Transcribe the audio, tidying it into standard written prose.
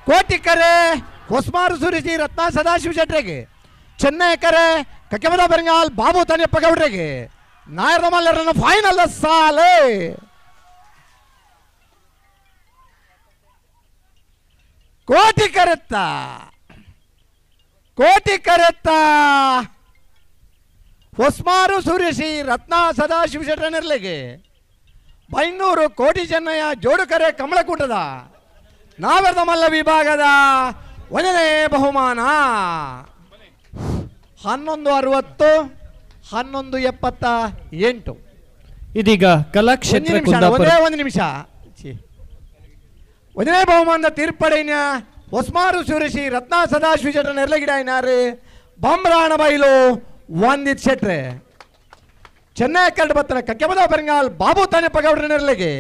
ಕೋಟಿಕರೆ ಹೊಸ್ಮಾರು ಸುರಿಸಿ ರತ್ನ ಸದಾಶಿವ ಶೆಟ್ರಿಗೆ, ಚೆನ್ನೈಕರೆ ಕಕ್ಕೆಮದ ಬೆರಂಗಾಲ್ ಬಾಬು ತನಿಯಪ್ಪ ಗೌಡ್ರಿಗೆ, ನಾಯರದ ಮಲ್ಲರನ್ನು ಫೈನಲ್ ಸಾಲೆ ಕೋಟಿ ಕರೆತ್ತ ಹೊಸ್ಮಾರು ಸುರಿಸಿ ರತ್ನ ಸದಾಶಿವ ಶೆಟ್ಟನಿರ್ಲಿಗೆ ಬೈನೂರು ಕೋಟಿ ಚೆನ್ನಯ್ಯ ಜೋಡುಕರೆ ಕಮಲಕೂಟದ ನಾವೆರದ ಮಲ್ಲ ವಿಭಾಗದ 1ನೇ ಬಹುಮಾನ 1160 1178. ಇದೀಗ ಕಲಾಕ್ಷೇತ್ರ ಕುಂದಾಪುರ. ಒಂದು ನಿಮಿಷ 1ನೇ ಬಹುಮಾನದ ತೀರ್ಪಡೆಯ ಹೊಸ್ಮಾರು ಸುರಿಸಿ ರತ್ನ ಸದಾಶಿವ ಶೆಟ್ಟ ನೆರ್ಲಗಿಡಾಯಿನಾರು ಬಂಬ್ರಾಣ ಬೈಲು ವಂದಿತ್ ಶೆಟ್ರೆ, ಚೆನ್ನೈ ಕರಡು ಬತ್ತನ ಕಕ್ಕೆಮದ ಬೆರಂಗಾಲ್ ಬಾಬು ತನಿಯಪ್ಪ ಗೌಡ್ರ ನೆರ್ಲೆಗೆ